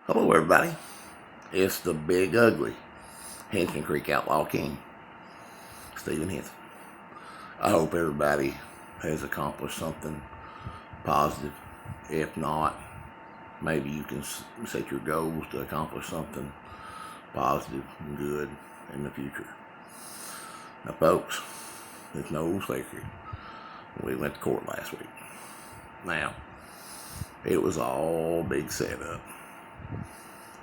Hello everybody, it's the big ugly Henson Creek Outlaw King, Stephen Henson. I hope everybody has accomplished something positive. If not, maybe you can set your goals to accomplish something positive and good in the future. Now folks, it's no secret, we went to court last week. Now, it was all big setup.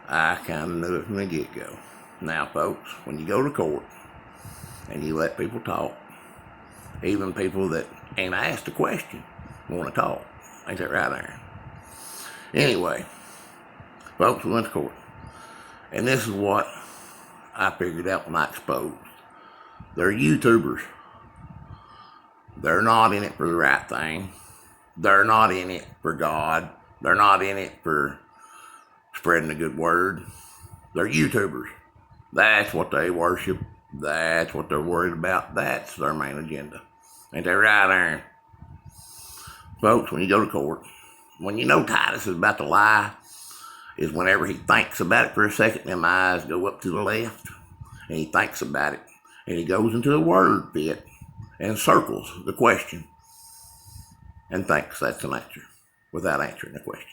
I kind of knew it from the get-go. Now, folks, when you go to court and you let people talk, even people that ain't asked a question want to talk. Ain't that right, Aaron? Anyway, folks, we went to court. And this is what I figured out when I exposed. They're YouTubers. They're not in it for the right thing. They're not in it for God. They're not in it for spreading the good word. They're YouTubers. That's what they worship. That's what they're worried about. That's their main agenda. Ain't that right, Aaron? Folks, when you go to court, when you know Titus is about to lie, is whenever he thinks about it for a second, them eyes go up to the left, and he thinks about it, and he goes into a word fit and circles the question and thinks that's an answer without answering the question.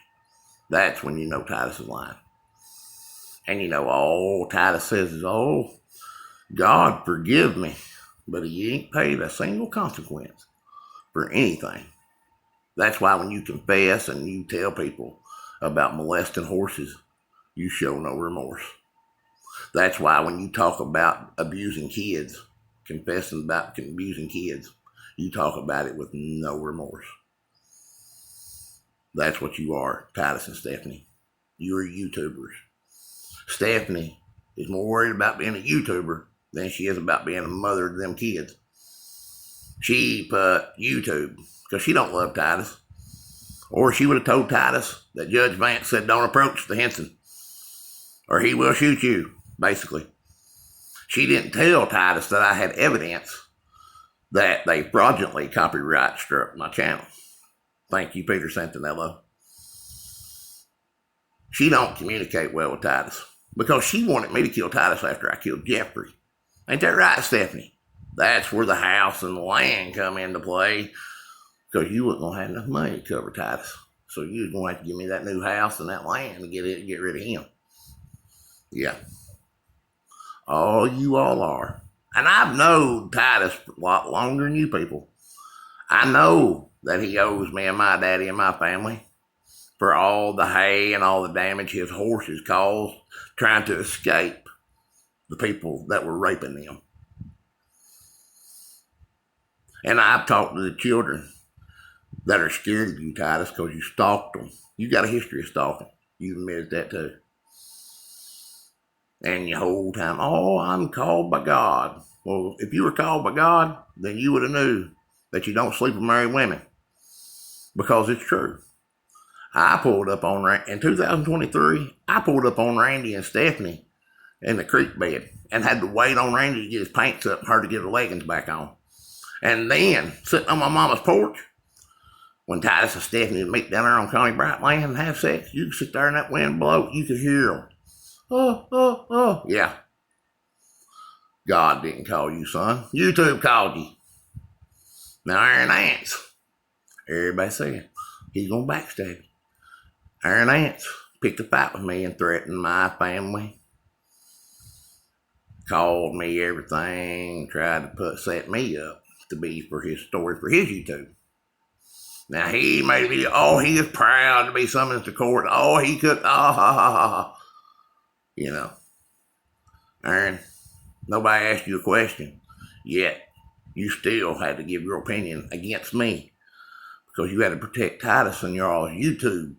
That's when you know Titus is lying. And you know, all Titus says is, oh, God forgive me. But he ain't paid a single consequence for anything. That's why when you confess and you tell people about molesting horses, you show no remorse. That's why when you talk about abusing kids, confessing about abusing kids, you talk about it with no remorse. That's what you are, Titus and Stephanie. You are YouTubers. Stephanie is more worried about being a YouTuber than she is about being a mother to them kids. She put YouTube because she don't love Titus. Or she would have told Titus that Judge Vance said don't approach the Henson or he will shoot you, basically. She didn't tell Titus that I had evidence that they fraudulently copyright struck my channel. Thank you, Peter Santinello. She don't communicate well with Titus because she wanted me to kill Titus after I killed Jeffrey. Ain't that right, Stephanie? That's where the house and the land come into play because you wasn't going to have enough money to cover Titus. So you was going to have to give me that new house and that land to get rid of him. Yeah. Oh, you all are. And I've known Titus a lot longer than you people. I know that he owes me and my daddy and my family for all the hay and all the damage his horses caused trying to escape the people that were raping them. And I've talked to the children that are scared of you, Titus, because you stalked them. You got a history of stalking. You admitted that too. And the whole time, oh, I'm called by God. Well, if you were called by God, then you would have knew that you don't sleep with married women. Because it's true. I pulled up on, in 2023, I pulled up on Randy and Stephanie in the creek bed and had to wait on Randy to get his pants up and her to get her leggings back on. And then, sitting on my mama's porch, when Titus and Stephanie would meet down there on Connie Bright Land and have sex, you could sit there in that wind blow, you could hear them. Oh, oh, oh. Yeah. God didn't call you, son. YouTube called you. Now, Aaron Ants, everybody saying, he's going to backstab you. Aaron Ants picked a fight with me and threatened my family. Called me everything, tried to set me up to be for his story for his YouTube. Now he made me, oh, he is proud to be summoned to court. Oh, he could, ha, ha, ha, ha. You know, Aaron, nobody asked you a question, yet you still had to give your opinion against me because you had to protect Titus and your all's YouTube.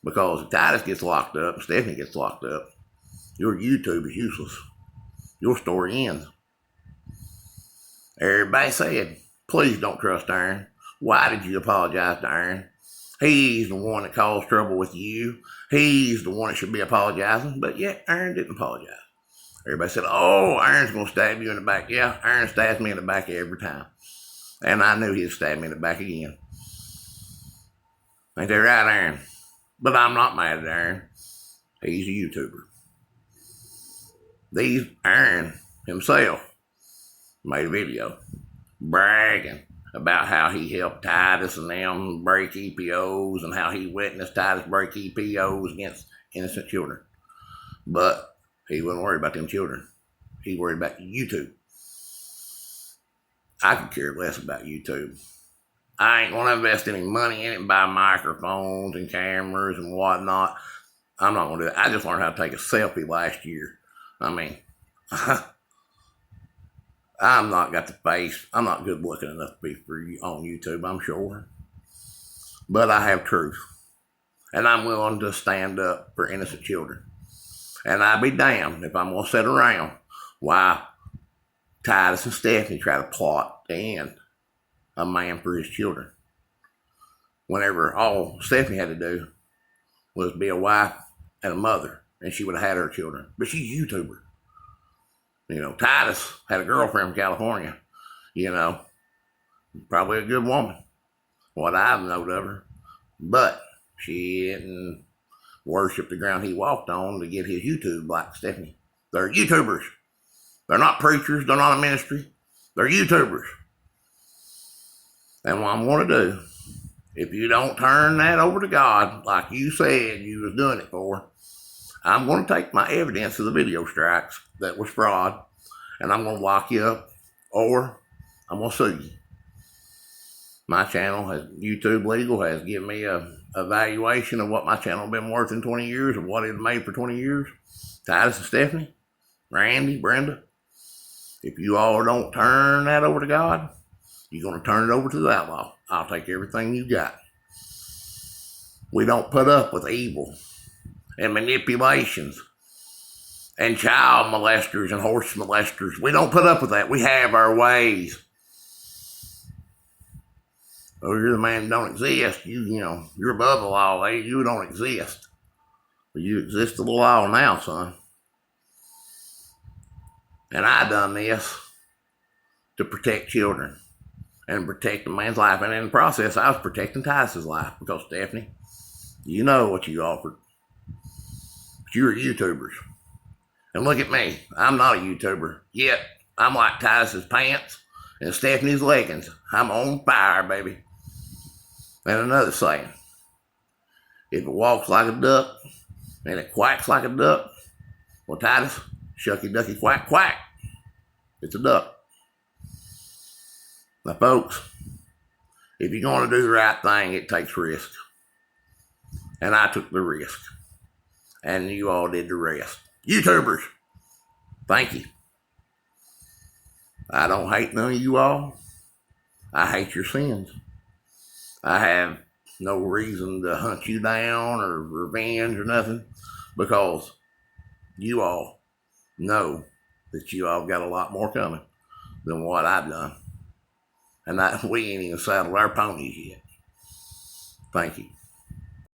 Because if Titus gets locked up and Stephanie gets locked up, your YouTube is useless. Your story ends. Everybody said, please don't trust Aaron. Why did you apologize to Aaron? He's the one that caused trouble with you. He's the one that should be apologizing. But yet, Aaron didn't apologize. Everybody said, oh, Aaron's going to stab you in the back. Yeah, Aaron stabs me in the back every time. And I knew he'd stab me in the back again. Ain't that right, Aaron? But I'm not mad at Aaron. He's a YouTuber. Aaron himself made a video bragging about how he helped Titus and them break EPOs and how he witnessed Titus break EPOs against innocent children. But he wasn't worried about them children. He worried about YouTube. I could care less about YouTube. I ain't gonna invest any money in it and buy microphones and cameras and whatnot. I'm not gonna do that. I just learned how to take a selfie last year. I mean, I'm not got the face. I'm not good looking enough to be on YouTube, I'm sure. But I have truth. And I'm willing to stand up for innocent children. And I'd be damned if I'm going to sit around while Titus and Stephanie try to plot to end a man for his children. Whenever all Stephanie had to do was be a wife and a mother, and she would have had her children. But she's a YouTuber. You know, Titus had a girlfriend from California. You know, probably a good woman, what I've known of her. But she didn't worship the ground he walked on to get his YouTube like Stephanie. They're YouTubers. They're not preachers. They're not a ministry. They're YouTubers. And what I'm going to do, if you don't turn that over to God like you said you was doing it for, I'm going to take my evidence of the video strikes that was fraud, and I'm going to lock you up, or I'm going to sue you. My channel, YouTube Legal, has given me a evaluation of what my channel has been worth in 20 years, or what it made for 20 years. Titus and Stephanie, Randy, Brenda, if you all don't turn that over to God, you're going to turn it over to the outlaw. I'll take everything you got. We don't put up with evil and manipulations and child molesters and horse molesters. We don't put up with that. We have our ways. Oh, you're the man that don't exist. You know, you're above the law. You don't exist. But you exist to the law now, son. And I done this to protect children and protect a man's life. And in the process, I was protecting Titus's life because, Stephanie, you know what you offered. But you're YouTubers. And look at me. I'm not a YouTuber. Yet, I'm like Titus's pants and Stephanie's leggings. I'm on fire, baby. And another saying, if it walks like a duck and it quacks like a duck, well, Titus, shucky ducky quack quack. It's a duck. Now, folks, if you're going to do the right thing, it takes risk. And I took the risk. And you all did the rest. YouTubers, thank you. I don't hate none of you all. I hate your sins. I have no reason to hunt you down or revenge or nothing, because you all know that you all got a lot more coming than what I've done. And we ain't even saddled our ponies yet. Thank you.